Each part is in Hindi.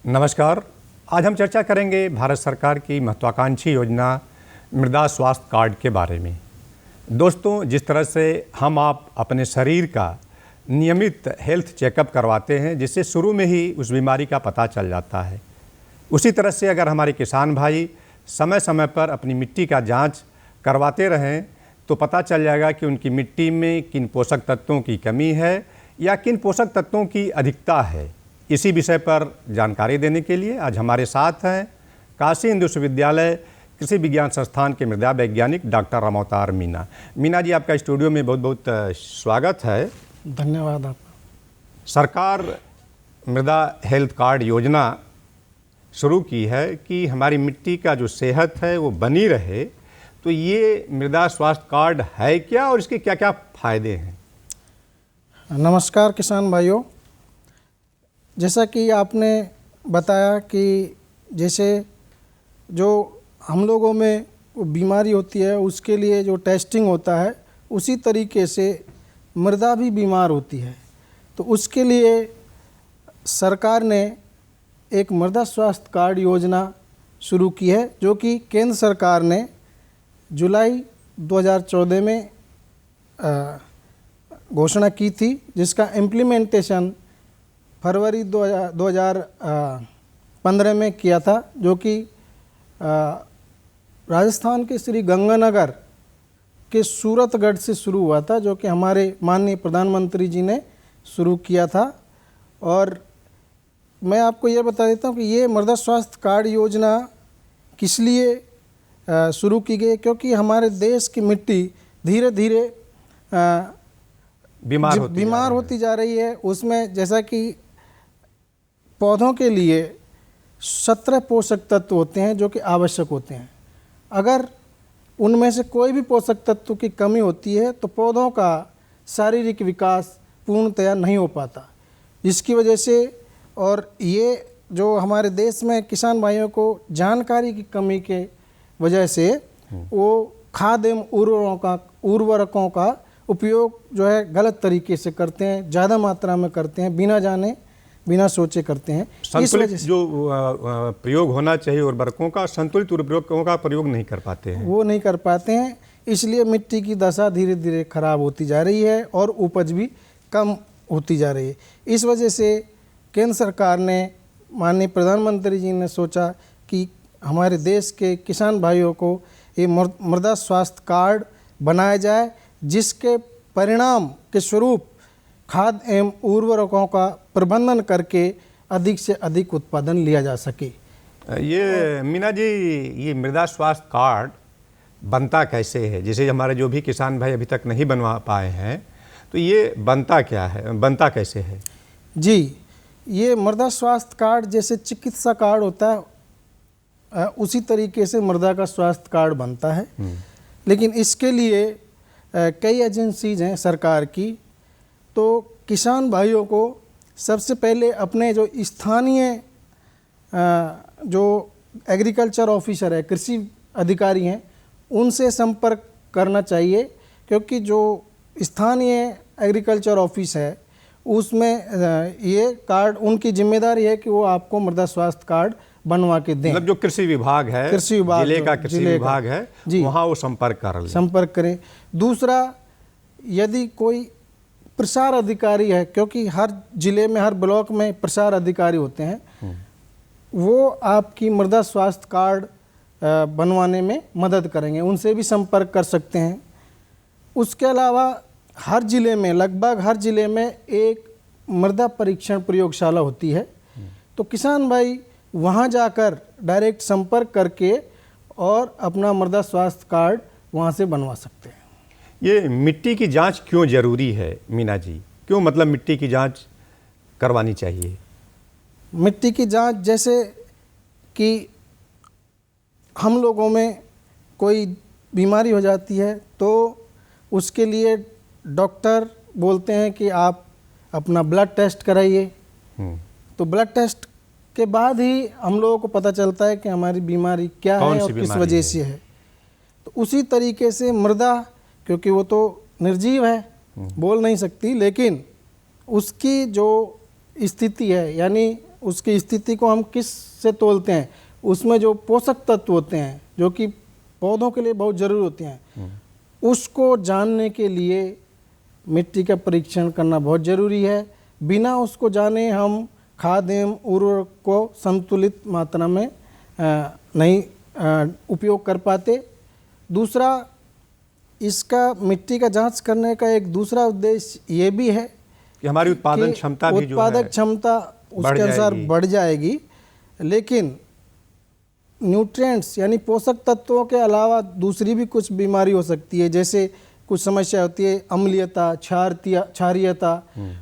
नमस्कार। आज हम चर्चा करेंगे भारत सरकार की महत्वाकांक्षी योजना मृदा स्वास्थ्य कार्ड के बारे में। दोस्तों, जिस तरह से हम आप अपने शरीर का नियमित हेल्थ चेकअप करवाते हैं, जिससे शुरू में ही उस बीमारी का पता चल जाता है, उसी तरह से अगर हमारे किसान भाई समय समय पर अपनी मिट्टी का जांच करवाते रहें तो पता चल जाएगा कि उनकी मिट्टी में किन पोषक तत्वों की कमी है या किन पोषक तत्वों की अधिकता है। इसी विषय पर जानकारी देने के लिए आज हमारे साथ हैं काशी हिंदू विश्वविद्यालय कृषि विज्ञान संस्थान के मृदा वैज्ञानिक डॉक्टर रामावतार मीना। मीना जी, आपका स्टूडियो में बहुत बहुत स्वागत है। धन्यवाद आपका। सरकार मृदा हेल्थ कार्ड योजना शुरू की है कि हमारी मिट्टी का जो सेहत है वो बनी रहे, तो ये मृदा स्वास्थ्य कार्ड है क्या और इसके क्या क्या फायदे हैं? नमस्कार किसान भाइयों, जैसा कि आपने बताया कि जैसे जो हम लोगों में बीमारी होती है उसके लिए जो टेस्टिंग होता है, उसी तरीके से मृदा भी बीमार होती है। तो उसके लिए सरकार ने एक मृदा स्वास्थ्य कार्ड योजना शुरू की है, जो कि केंद्र सरकार ने जुलाई 2014 में घोषणा की थी, जिसका इम्प्लीमेंटेशन फरवरी 2015 में किया था, जो कि राजस्थान के श्री गंगानगर के सूरतगढ़ से शुरू हुआ था, जो कि हमारे माननीय प्रधानमंत्री जी ने शुरू किया था। और मैं आपको ये बता देता हूँ कि ये मृदा स्वास्थ्य कार्ड योजना किस लिए शुरू की गई, क्योंकि हमारे देश की मिट्टी धीरे धीरे बीमार होती जा रही है। उसमें जैसा कि पौधों के लिए 17 पोषक तत्व होते हैं जो कि आवश्यक होते हैं। अगर उनमें से कोई भी पोषक तत्व की कमी होती है तो पौधों का शारीरिक विकास पूर्णतया नहीं हो पाता। इसकी वजह से और ये जो हमारे देश में किसान भाइयों को जानकारी की कमी के वजह से वो खाद एवं उर्वरकों का उपयोग जो है गलत तरीके से करते हैं, ज़्यादा मात्रा में करते हैं, बिना जाने बिना सोचे करते हैं। संतुलित जो प्रयोग होना चाहिए उर्वरकों का, संतुलित उर्वरकों का प्रयोग नहीं कर पाते हैं, वो नहीं कर पाते हैं। इसलिए मिट्टी की दशा धीरे धीरे खराब होती जा रही है और उपज भी कम होती जा रही है। इस वजह से केंद्र सरकार ने, माननीय प्रधानमंत्री जी ने सोचा कि हमारे देश के किसान भाइयों को ये मृदा स्वास्थ्य कार्ड बनाया जाए, जिसके परिणाम के स्वरूप खाद एवं उर्वरकों का प्रबंधन करके अधिक से अधिक उत्पादन लिया जा सके। ये मीना जी, ये मृदा स्वास्थ्य कार्ड बनता कैसे है? जैसे हमारे जो भी किसान भाई अभी तक नहीं बनवा पाए हैं, तो ये बनता क्या है, बनता कैसे है? जी, ये मृदा स्वास्थ्य कार्ड जैसे चिकित्सा कार्ड होता है, उसी तरीके से मृदा का स्वास्थ्य कार्ड बनता है। लेकिन इसके लिए कई एजेंसीज हैं सरकार की। तो किसान भाइयों को सबसे पहले अपने जो स्थानीय जो एग्रीकल्चर ऑफिसर है, कृषि अधिकारी हैं, उनसे संपर्क करना चाहिए, क्योंकि जो स्थानीय एग्रीकल्चर ऑफिस है उसमें ये कार्ड उनकी जिम्मेदारी है कि वो आपको मृदा स्वास्थ्य कार्ड बनवा के दें। मतलब जो कृषि विभाग है, कृषि विभाग, जिले का कृषि विभाग है, वहाँ वो संपर्क करें। दूसरा, यदि कोई प्रसार अधिकारी है, क्योंकि हर जिले में, हर ब्लॉक में प्रसार अधिकारी होते हैं, वो आपकी मृदा स्वास्थ्य कार्ड बनवाने में मदद करेंगे, उनसे भी संपर्क कर सकते हैं। उसके अलावा हर जिले में, लगभग हर जिले में एक मृदा परीक्षण प्रयोगशाला होती है। तो किसान भाई वहाँ जाकर डायरेक्ट संपर्क करके और अपना मृदा स्वास्थ्य कार्ड वहाँ से बनवा सकते हैं। ये मिट्टी की जांच क्यों जरूरी है मीना जी? क्यों मतलब मिट्टी की जांच करवानी चाहिए? मिट्टी की जांच, जैसे कि हम लोगों में कोई बीमारी हो जाती है तो उसके लिए डॉक्टर बोलते हैं कि आप अपना ब्लड टेस्ट कराइए। तो ब्लड टेस्ट के बाद ही हम लोगों को पता चलता है कि हमारी बीमारी क्या है और किस वजह से है। तो उसी तरीके से मृदा, क्योंकि वो तो निर्जीव है, बोल नहीं सकती, लेकिन उसकी जो स्थिति है, यानी उसकी स्थिति को हम किस से तोलते हैं, उसमें जो पोषक तत्व होते हैं जो कि पौधों के लिए बहुत ज़रूरी होते हैं, उसको जानने के लिए मिट्टी का परीक्षण करना बहुत ज़रूरी है। बिना उसको जाने हम खाद एवं उर्वरक को संतुलित मात्रा में नहीं उपयोग कर पाते। दूसरा, इसका मिट्टी का जांच करने का एक दूसरा उद्देश्य ये भी है कि हमारी उत्पादन क्षमता भी जो है उत्पादक क्षमता उसके अनुसार बढ़ जाएगी, लेकिन न्यूट्रिएंट्स यानी पोषक तत्वों के अलावा दूसरी भी कुछ बीमारी हो सकती है, जैसे कुछ समस्या होती है अम्लीयता, क्षारीयता,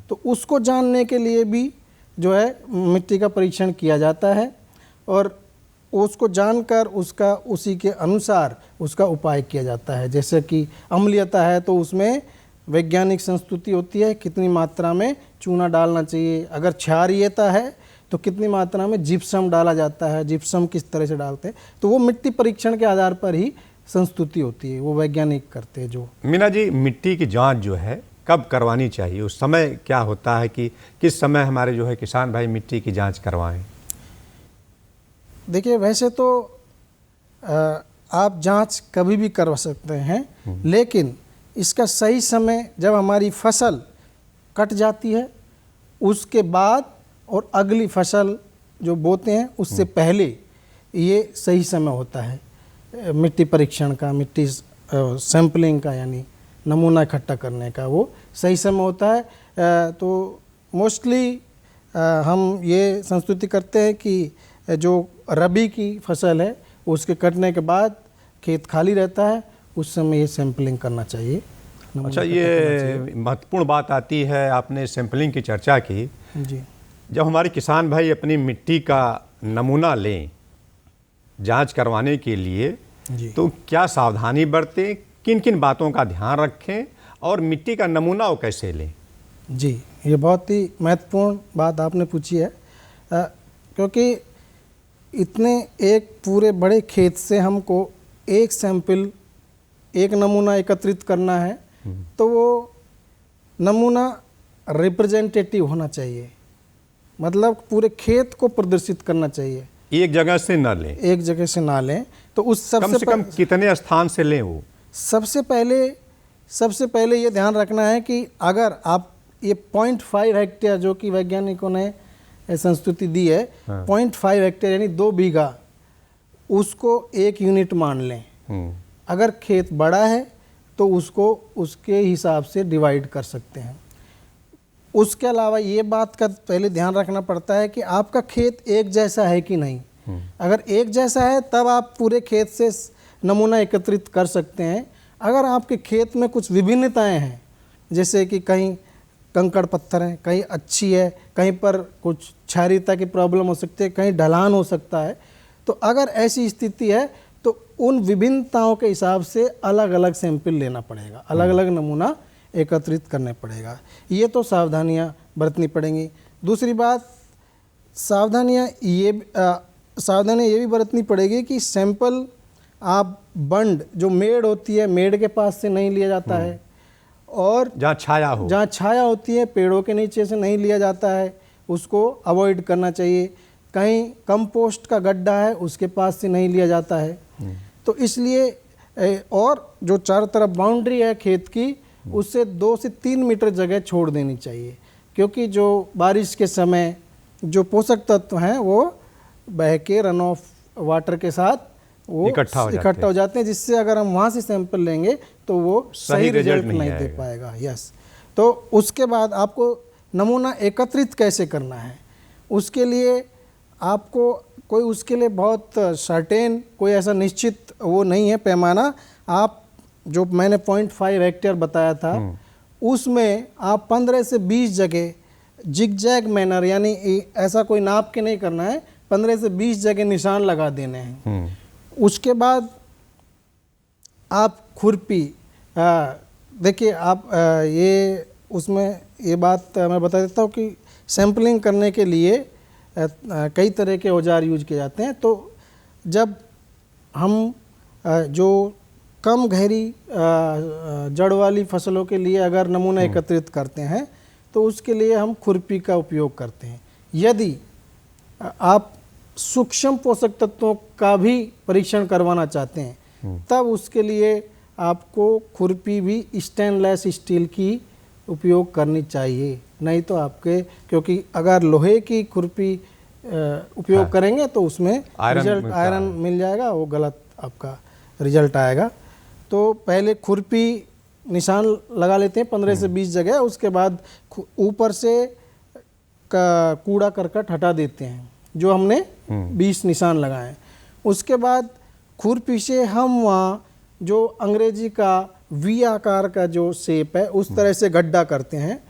तो उसको जानने के लिए भी जो है मिट्टी का परीक्षण किया जाता है और उसको जानकर उसका उसी के अनुसार उसका उपाय किया जाता है। जैसे कि अम्लीयता है तो उसमें वैज्ञानिक संस्तुति होती है, कितनी मात्रा में चूना डालना चाहिए। अगर क्षारीयता है तो कितनी मात्रा में जिप्सम डाला जाता है, जिप्सम किस तरह से डालते हैं, तो वो मिट्टी परीक्षण के आधार पर ही संस्तुति होती है, वो वैज्ञानिक करते हैं। जो मीना जी, मिट्टी की जांच जो है कब करवानी चाहिए, उस समय क्या होता है कि किस समय हमारे जो है किसान भाई मिट्टी की जांच करवाएं? देखिए, वैसे तो आप जांच कभी भी करवा सकते हैं, लेकिन इसका सही समय जब हमारी फसल कट जाती है उसके बाद और अगली फसल जो बोते हैं उससे पहले ये सही समय होता है मिट्टी परीक्षण का, मिट्टी सैंपलिंग का, यानी नमूना इकट्ठा करने का वो सही समय होता है। तो मोस्टली हम ये संस्तुति करते हैं कि जो रबी की फसल है उसके कटने के बाद खेत खाली रहता है, उस समय ये सैंपलिंग करना चाहिए। अच्छा, ये महत्वपूर्ण बात आती है, आपने सैंपलिंग की चर्चा की जी। जब हमारे किसान भाई अपनी मिट्टी का नमूना लें जांच करवाने के लिए जी। तो क्या सावधानी बरतें, किन किन बातों का ध्यान रखें और मिट्टी का नमूना वो कैसे लें? जी, ये बहुत ही महत्वपूर्ण बात आपने पूछी है, क्योंकि इतने एक पूरे बड़े खेत से हमको एक सैंपल, एक नमूना एकत्रित करना है, तो वो नमूना रिप्रेजेंटेटिव होना चाहिए, मतलब पूरे खेत को प्रदर्शित करना चाहिए। एक जगह से न लें, एक जगह से ना लें, तो उस कम से कम कितने स्थान से लें? वो सबसे पहले ये ध्यान रखना है कि अगर आप ये 0.5 हेक्टेयर जो कि वैज्ञानिकों ने संस्तुति दी है, 0.5 हेक्टेयर यानी 2 बीघा, उसको 1 यूनिट मान लें। अगर खेत बड़ा है तो उसको उसके हिसाब से डिवाइड कर सकते हैं। उसके अलावा ये बात का पहले ध्यान रखना पड़ता है कि आपका खेत एक जैसा है कि नहीं। अगर एक जैसा है तब आप पूरे खेत से नमूना एकत्रित कर सकते हैं। अगर आपके खेत में कुछ विभिन्नताएं हैं, जैसे कि कहीं कंकड़ पत्थर हैं, कहीं अच्छी है, कहीं पर कुछ क्षारीयता की प्रॉब्लम हो सकती है, कहीं ढलान हो सकता है, तो अगर ऐसी स्थिति है तो उन विभिन्नताओं के हिसाब से अलग अलग सैंपल लेना पड़ेगा, अलग अलग नमूना एकत्रित करने पड़ेगा। ये तो सावधानियाँ बरतनी पड़ेंगी। दूसरी बात, सावधानियाँ ये भी बरतनी पड़ेगी कि सैंपल आप बंड जो मेड़ होती है, मेड़ के पास से नहीं लिया जाता है, और जहाँ छाया होती है पेड़ों के नीचे से नहीं लिया जाता है, उसको अवॉइड करना चाहिए। कहीं कंपोस्ट का गड्ढा है उसके पास से नहीं लिया जाता है। तो इसलिए और जो चारों तरफ बाउंड्री है खेत की, उससे 2 से 3 मीटर जगह छोड़ देनी चाहिए, क्योंकि जो बारिश के समय जो पोषक तत्व हैं वो बह के रन ऑफ वाटर के साथ वो इकट्ठा हो जाते हैं, जिससे अगर हम वहाँ से सैंपल लेंगे तो वो सही रिजल्ट नहीं दे पाएगा। यस। तो उसके बाद आपको नमूना एकत्रित कैसे करना है, उसके लिए आपको कोई उसके लिए बहुत सर्टेन कोई ऐसा निश्चित वो नहीं है पैमाना। आप जो मैंने 0.5 हेक्टेयर बताया था उसमें आप 15 से 20 जगह जिगजैग मैनर, यानी ऐसा कोई नाप के नहीं करना है, 15 से 20 जगह निशान लगा देने हैं। उसके बाद आप खुरपी, देखिए आप ये उसमें ये बात मैं बता देता हूँ कि सैंपलिंग करने के लिए कई तरह के औजार यूज किए जाते हैं। तो जब हम जो कम गहरी जड़ वाली फसलों के लिए अगर नमूना एकत्रित करते हैं तो उसके लिए हम खुरपी का उपयोग करते हैं। यदि आप सूक्ष्म पोषक तत्वों का भी परीक्षण करवाना चाहते हैं तब उसके लिए आपको खुरपी भी स्टेनलेस स्टील की उपयोग करनी चाहिए। नहीं तो आपके, क्योंकि अगर लोहे की खुरपी उपयोग करेंगे तो उसमें रिजल्ट आयरन मिल जाएगा, वो गलत आपका रिजल्ट आएगा। तो पहले खुरपी निशान लगा लेते हैं 15 से 20 जगह, उसके बाद ऊपर से कूड़ा करकट हटा देते हैं जो हमने 20 निशान लगाए। उसके बाद खुरपी से हम वहाँ जो अंग्रेजी का वी आकार का जो शेप है उस तरह से गड्ढा करते हैं,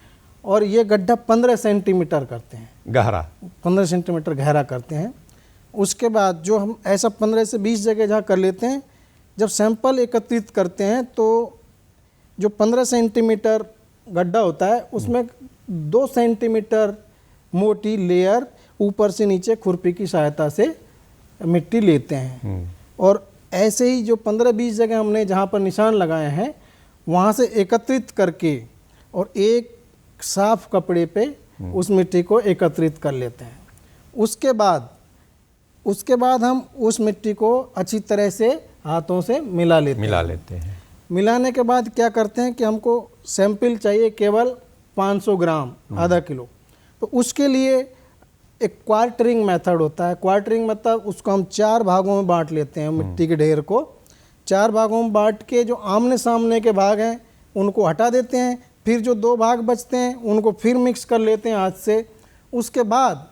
और ये गड्ढा 15 सेंटीमीटर करते हैं गहरा, 15 सेंटीमीटर गहरा करते हैं। उसके बाद जो हम ऐसा 15 से 20 जगह जहाँ कर लेते हैं, जब सैंपल एकत्रित करते हैं तो जो 15 सेंटीमीटर गड्ढा होता है उसमें 2 सेंटीमीटर मोटी लेयर ऊपर से नीचे खुरपी की सहायता से मिट्टी लेते हैं। और ऐसे ही जो 15-20 जगह हमने जहाँ पर निशान लगाए हैं वहाँ से एकत्रित करके और एक साफ कपड़े पे उस मिट्टी को एकत्रित कर लेते हैं। उसके बाद हम उस मिट्टी को अच्छी तरह से हाथों से मिला लेते हैं। मिलाने के बाद क्या करते हैं कि हमको सैंपल चाहिए केवल 500 ग्राम, आधा किलो। तो उसके लिए एक क्वार्टरिंग मेथड होता है। क्वार्टरिंग मतलब उसको हम 4 भागों में बांट लेते हैं, मिट्टी के ढेर को 4 भागों में बांट के जो आमने सामने के भाग हैं उनको हटा देते हैं, फिर जो 2 भाग बचते हैं उनको फिर मिक्स कर लेते हैं हाथ से। उसके बाद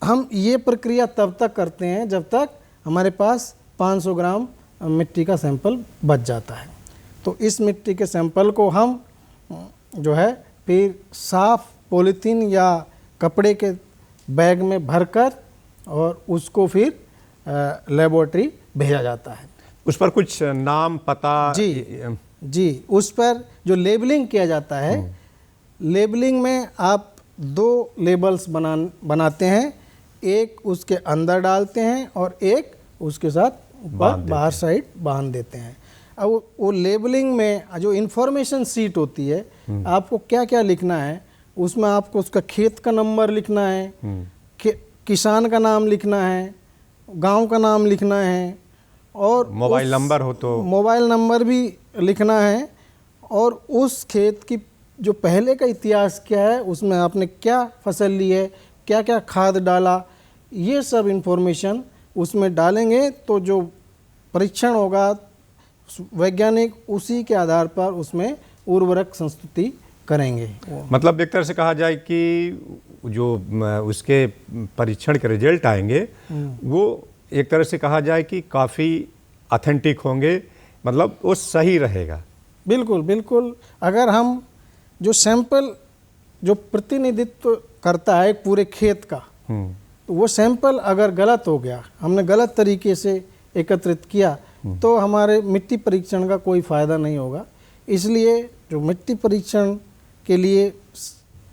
हम ये प्रक्रिया तब तक करते हैं जब तक हमारे पास 500 ग्राम मिट्टी का सैंपल बच जाता है। तो इस मिट्टी के सैंपल को हम जो है फिर साफ पॉलीथीन या कपड़े के बैग में भरकर और उसको फिर लेबोरेटरी भेजा जाता है। उस पर कुछ नाम पता? जी, उस पर जो लेबलिंग किया जाता है, लेबलिंग में आप 2 लेबल्स बनाते हैं, एक उसके अंदर डालते हैं और एक उसके साथ बाहर साइड बांध देते हैं। अब वो लेबलिंग में जो इन्फॉर्मेशन सीट होती है आपको क्या क्या लिखना है, उसमें आपको उसका खेत का नंबर लिखना है, किसान का नाम लिखना है, गांव का नाम लिखना है, और मोबाइल नंबर हो तो मोबाइल नंबर भी लिखना है, और उस खेत की जो पहले का इतिहास क्या है, उसमें आपने क्या फसल ली है, क्या क्या खाद डाला, ये सब इन्फॉर्मेशन उसमें डालेंगे। तो जो परीक्षण होगा वैज्ञानिक उसी के आधार पर उसमें उर्वरक संस्तुति करेंगे। मतलब एक तरह से कहा जाए कि जो उसके परीक्षण के रिजल्ट आएंगे वो एक तरह से कहा जाए कि काफ़ी ऑथेंटिक होंगे, मतलब वो सही रहेगा। बिल्कुल बिल्कुल। अगर हम जो सैंपल जो प्रतिनिधित्व करता है पूरे खेत का, तो वो सैंपल अगर गलत हो गया, हमने गलत तरीके से एकत्रित किया, तो हमारे मिट्टी परीक्षण का कोई फ़ायदा नहीं होगा। इसलिए जो मिट्टी परीक्षण के लिए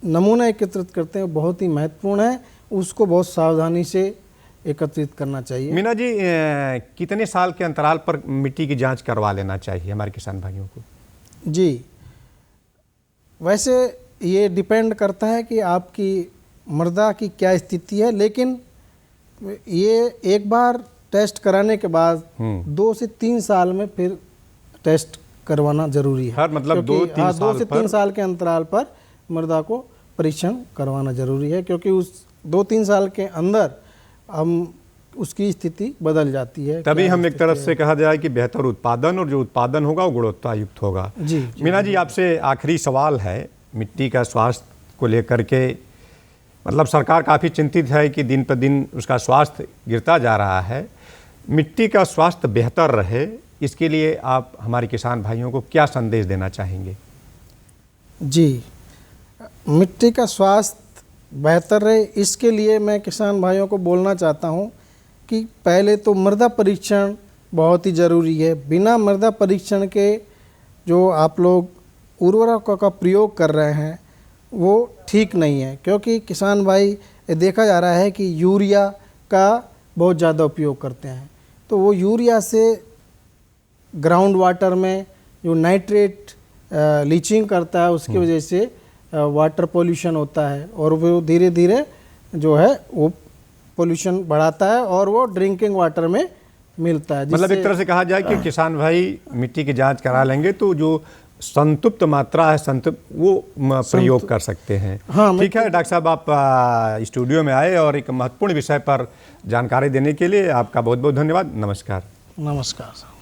नमूना एकत्रित करते हैं बहुत ही महत्वपूर्ण है, उसको बहुत सावधानी से एकत्रित करना चाहिए। मीना जी, कितने साल के अंतराल पर मिट्टी की जांच करवा लेना चाहिए हमारे किसान भाइयों को? जी, वैसे ये डिपेंड करता है कि आपकी मृदा की क्या स्थिति है, लेकिन ये एक बार टेस्ट कराने के बाद 2 से 3 साल में फिर टेस्ट करवाना जरूरी है। हर मतलब 2 से 3 साल के अंतराल पर मृदा को परीक्षण करवाना जरूरी है, क्योंकि उस 2-3 साल के अंदर हम उसकी स्थिति बदल जाती है। तभी हम एक तरफ से कहा जाए कि बेहतर उत्पादन, और जो उत्पादन होगा वो गुणवत्ता युक्त होगा। जी, मीना जी, आपसे आखिरी सवाल है मिट्टी का स्वास्थ्य को लेकर के। मतलब सरकार काफ़ी चिंतित है कि दिन पर दिन उसका स्वास्थ्य गिरता जा रहा है। मिट्टी का स्वास्थ्य बेहतर रहे, इसके लिए आप हमारे किसान भाइयों को क्या संदेश देना चाहेंगे? जी, मिट्टी का स्वास्थ्य बेहतर रहे, इसके लिए मैं किसान भाइयों को बोलना चाहता हूँ कि पहले तो मृदा परीक्षण बहुत ही ज़रूरी है। बिना मृदा परीक्षण के जो आप लोग उर्वरकों का प्रयोग कर रहे हैं वो ठीक नहीं है, क्योंकि किसान भाई ये देखा जा रहा है कि यूरिया का बहुत ज़्यादा उपयोग करते हैं। तो वो यूरिया से ग्राउंड वाटर में जो नाइट्रेट लीचिंग करता है, उसकी वजह से वाटर पोल्यूशन होता है, और वो धीरे धीरे जो है वो पोल्यूशन बढ़ाता है और वो ड्रिंकिंग वाटर में मिलता है। मतलब एक तरह से कहा जाए कि किसान भाई मिट्टी की जांच करा लेंगे तो जो संतृप्त मात्रा है संतृप्त वो प्रयोग कर सकते हैं। हाँ, ठीक है डॉक्टर साहब, आप स्टूडियो में आए और एक महत्वपूर्ण विषय पर जानकारी देने के लिए आपका बहुत बहुत धन्यवाद। नमस्कार। नमस्कार।